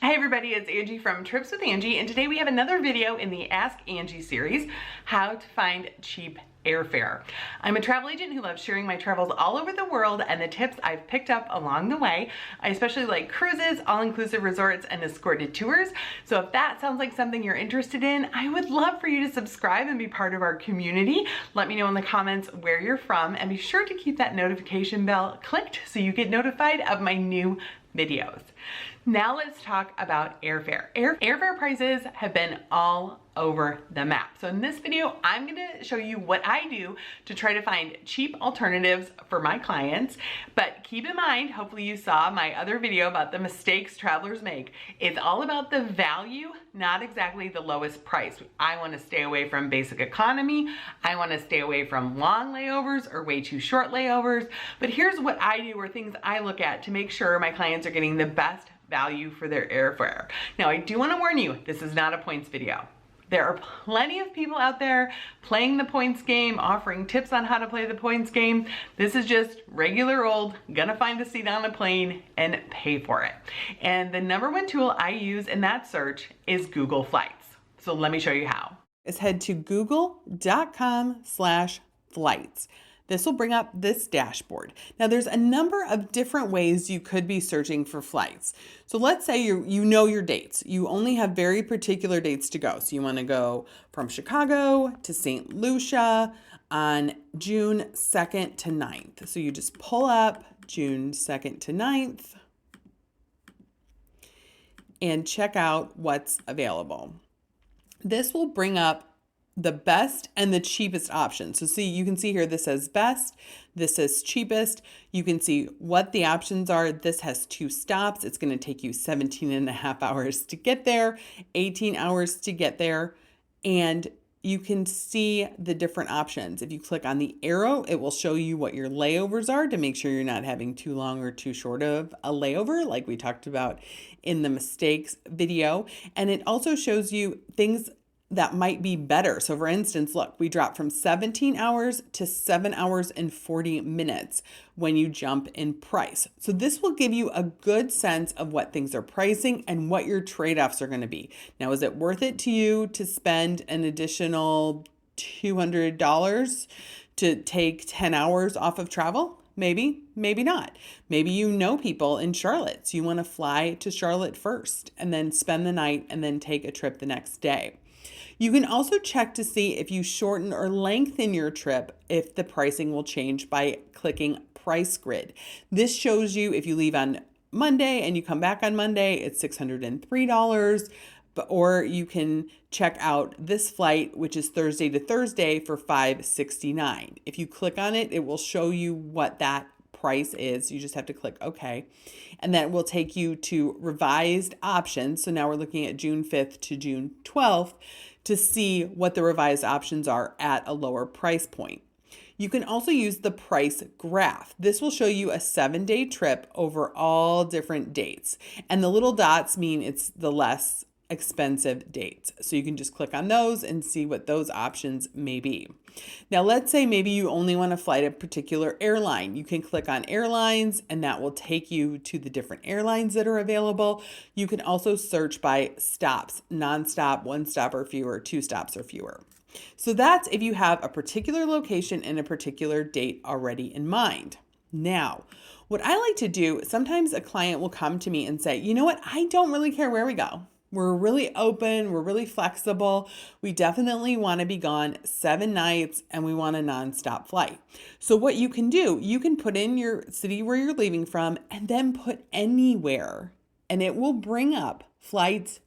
Hi everybody, it's Angie from Trips with Angie, and today we have another video in the Ask Angie series, how to find cheap airfare. I'm a travel agent who loves sharing my travels all over the world and the tips I've picked up along the way. I especially like cruises, all-inclusive resorts, and escorted tours. So if that sounds like something you're interested in, I would love for you to subscribe and be part of our community. Let me know in the comments where you're from, and be sure to keep that notification bell clicked so you get notified of my new videos. Now let's talk about airfare. Airfare prices have been all over the map. So in this video, I'm gonna show you what I do to try to find cheap alternatives for my clients. But keep in mind, hopefully you saw my other video about the mistakes travelers make. It's all about the value, not exactly the lowest price. I wanna stay away from basic economy. I wanna stay away from long layovers or way too short layovers. But here's what I do, or things I look at to make sure my clients are getting the best value for their airfare. Now, I do want to warn you, this is not a points video. There are plenty of people out there playing the points game, offering tips on how to play the points game. This is just regular old, gonna find a seat on a plane and pay for it. And the number one tool I use in that search is Google Flights. So let me show you how. Is head to google.com/flights. This will bring up this dashboard. Now there's a number of different ways you could be searching for flights. So let's say you know your dates. You only have very particular dates to go. So you want to go from Chicago to St. Lucia on June 2nd to 9th. So you just pull up June 2nd to 9th and check out what's available. This will bring up the best and the cheapest option. So see, you can see here, this says best, this says cheapest. You can see what the options are. This has 2 stops. It's gonna take you 17.5 hours to get there, 18 hours to get there. And you can see the different options. If you click on the arrow, it will show you what your layovers are to make sure you're not having too long or too short of a layover, like we talked about in the mistakes video. And it also shows you things that might be better. So for instance, look, we dropped from 17 hours to 7 hours and 40 minutes when you jump in price. So this will give you a good sense of what things are pricing and what your trade-offs are going to be. Now, is it worth it to you to spend an additional $200 to take 10 hours off of travel? Maybe, maybe not. Maybe you know people in Charlotte, so you want to fly to Charlotte first and then spend the night and then take a trip the next day. You can also check to see if you shorten or lengthen your trip, if the pricing will change by clicking Price Grid. This shows you if you leave on Monday and you come back on Monday, it's $603. Or you can check out this flight, which is Thursday to Thursday, for $569. If you click on it, it will show you what that price is. You just have to click OK. And that will take you to revised options. So now we're looking at June 5th to June 12th to see what the revised options are at a lower price point. You can also use the price graph. This will show you a 7-day trip over all different dates. And the little dots mean it's the less expensive dates. So you can just click on those and see what those options may be. Now, let's say maybe you only want to fly a particular airline. You can click on airlines and that will take you to the different airlines that are available. You can also search by stops, nonstop, 1 stop or fewer, 2 stops or fewer. So that's if you have a particular location and a particular date already in mind. Now, what I like to do, sometimes a client will come to me and say, you know what, I don't really care where we go. We're really open, we're really flexible. We definitely want to be gone 7 nights and we want a nonstop flight. So what you can do, you can put in your city where you're leaving from and then put anywhere, and it will bring up flights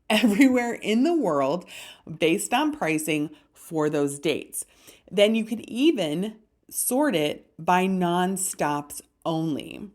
everywhere in the world based on pricing for those dates. Then you could even sort it by nonstops only.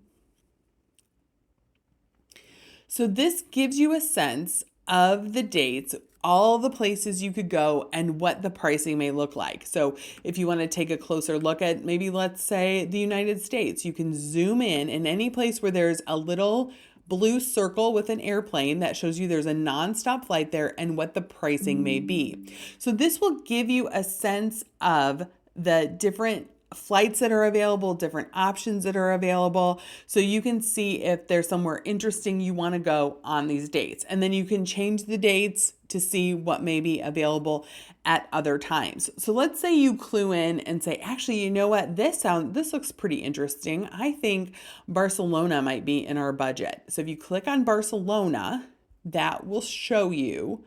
So this gives you a sense of the dates, all the places you could go, and what the pricing may look like. So if you want to take a closer look at maybe, let's say, the United States, you can zoom in any place where there's a little blue circle with an airplane that shows you there's a nonstop flight there and what the pricing may be. So this will give you a sense of the different flights that are available, different options that are available. So you can see if there's somewhere interesting you want to go on these dates. And then you can change the dates to see what may be available at other times. So let's say you clue in and say, actually, you know what? This looks pretty interesting. I think Barcelona might be in our budget. So if you click on Barcelona, that will show you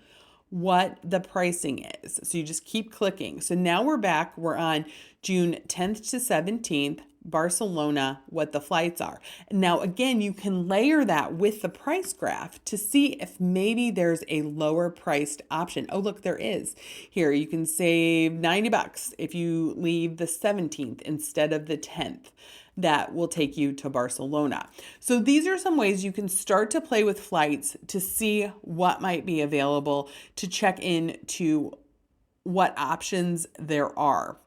what the pricing is. So you just keep clicking. So now we're back. We're on June 10th to 17th, Barcelona, what the flights are. And now again, you can layer that with the price graph to see if maybe there's a lower priced option. Oh, look, there is. Here, you can save $90 if you leave the 17th instead of the 10th. That will take you to Barcelona. So these are some ways you can start to play with flights to see what might be available, to check in to what options there are.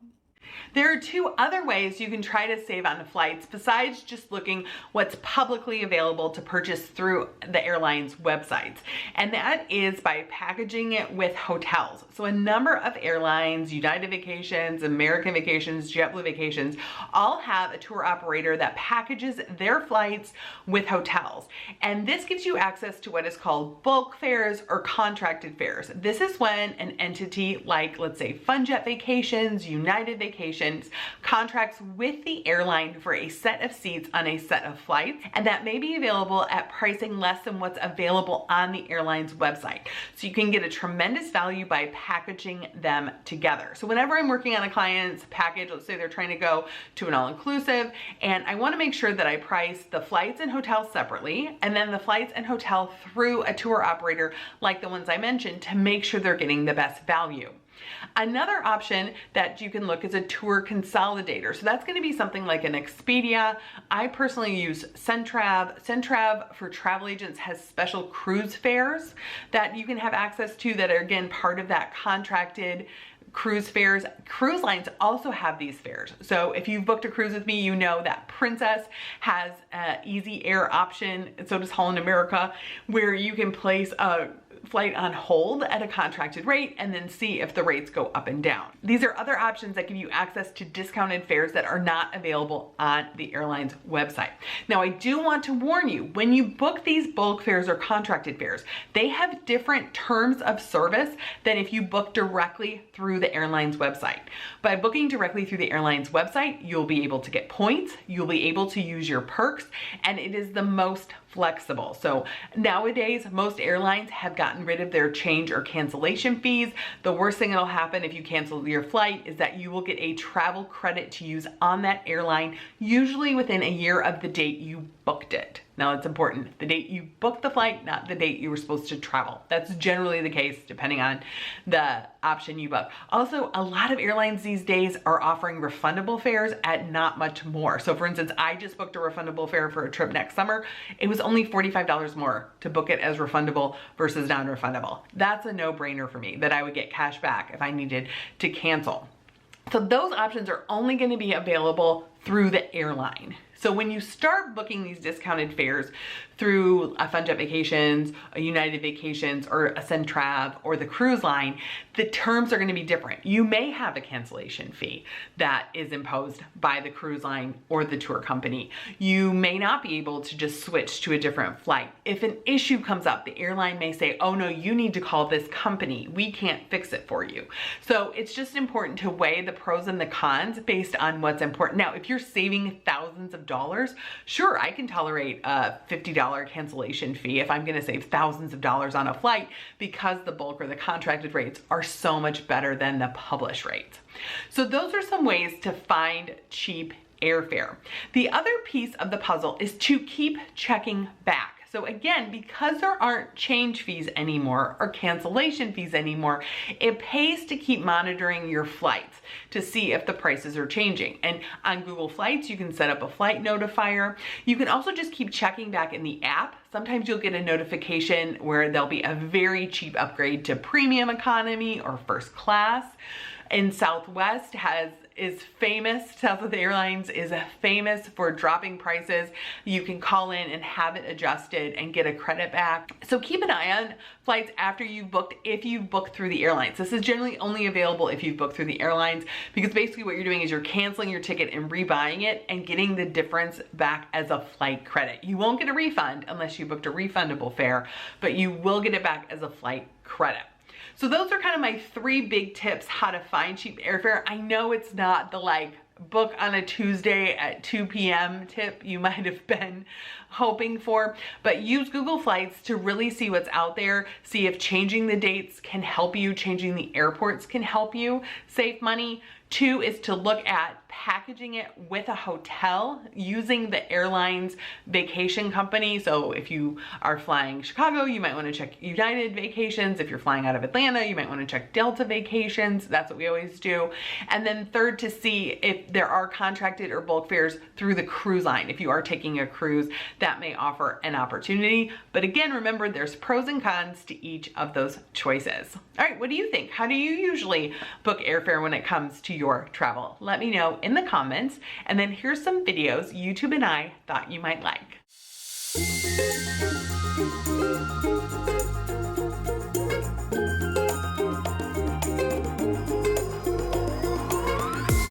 There are two other ways you can try to save on flights besides just looking what's publicly available to purchase through the airline's websites. And that is by packaging it with hotels. So a number of airlines, United Vacations, American Vacations, JetBlue Vacations, all have a tour operator that packages their flights with hotels. And this gives you access to what is called bulk fares or contracted fares. This is when an entity like, let's say, FunJet Vacations, United Vacations, contracts with the airline for a set of seats on a set of flights, and that may be available at pricing less than what's available on the airline's website. So you can get a tremendous value by packaging them together. So whenever I'm working on a client's package, let's say they're trying to go to an all-inclusive, and I want to make sure that I price the flights and hotels separately, and then the flights and hotel through a tour operator like the ones I mentioned to make sure they're getting the best value. Another option that you can look is a tour consolidator. So that's going to be something like an Expedia. I personally use Centrav. Centrav for travel agents has special cruise fares that you can have access to that are again part of that contracted cruise fares. Cruise lines also have these fares. So if you've booked a cruise with me, you know that Princess has an easy air option, and so does Holland America, where you can place a flight on hold at a contracted rate and then see if the rates go up and down. These are other options that give you access to discounted fares that are not available on the airline's website. Now, I do want to warn you, when you book these bulk fares or contracted fares, they have different terms of service than if you book directly through the airline's website. By booking directly through the airline's website, you'll be able to get points, you'll be able to use your perks, and it is the most flexible. So nowadays, most airlines have gotten rid of their change or cancellation fees. The worst thing that'll happen if you cancel your flight is that you will get a travel credit to use on that airline, usually within a year of the date you booked it. Now, it's important, the date you booked the flight, not the date you were supposed to travel. That's generally the case depending on the option you book. Also, a lot of airlines these days are offering refundable fares at not much more. So for instance, I just booked a refundable fare for a trip next summer. It was only $45 more to book it as refundable versus non-refundable. That's a no-brainer for me that I would get cash back if I needed to cancel. So those options are only going to be available through the airline. So when you start booking these discounted fares through a FunJet Vacations, a United Vacations, or a Centrav, or the cruise line, the terms are going to be different. You may have a cancellation fee that is imposed by the cruise line or the tour company. You may not be able to just switch to a different flight. If an issue comes up, the airline may say, oh no, you need to call this company. We can't fix it for you. So it's just important to weigh the pros and the cons based on what's important. Now, if you're saving thousands of dollars, sure, I can tolerate a $50 cancellation fee if I'm going to save thousands of dollars on a flight because the bulk or the contracted rates are so much better than the published rates. So those are some ways to find cheap airfare. The other piece of the puzzle is to keep checking back. So again, because there aren't change fees anymore or cancellation fees anymore, it pays to keep monitoring your flights to see if the prices are changing. And on Google Flights, you can set up a flight notifier. You can also just keep checking back in the app. Sometimes you'll get a notification where there'll be a very cheap upgrade to premium economy or first class. And Southwest has is famous, Southwest Airlines is famous for dropping prices. You can call in and have it adjusted and get a credit back. So keep an eye on flights after you've booked, if you've booked through the airlines. This is generally only available if you've booked through the airlines, because basically what you're doing is you're canceling your ticket and rebuying it and getting the difference back as a flight credit. You won't get a refund unless you booked a refundable fare, but you will get it back as a flight credit. So those are kind of my 3 big tips how to find cheap airfare. I know it's not the like book on a Tuesday at 2 p.m. tip you might have been hoping for, but use Google Flights to really see what's out there, see if changing the dates can help you, changing the airports can help you save money. 2 is to look at packaging it with a hotel using the airline's vacation company. So if you are flying Chicago, you might want to check United Vacations. If you're flying out of Atlanta, you might want to check Delta Vacations. That's what we always do. And then 3rd, to see if there are contracted or bulk fares through the cruise line. If you are taking a cruise, that may offer an opportunity. But again, remember, there's pros and cons to each of those choices. All right, what do you think? How do you usually book airfare when it comes to your travel? Let me know in the comments. And then here's some videos YouTube and I thought you might like.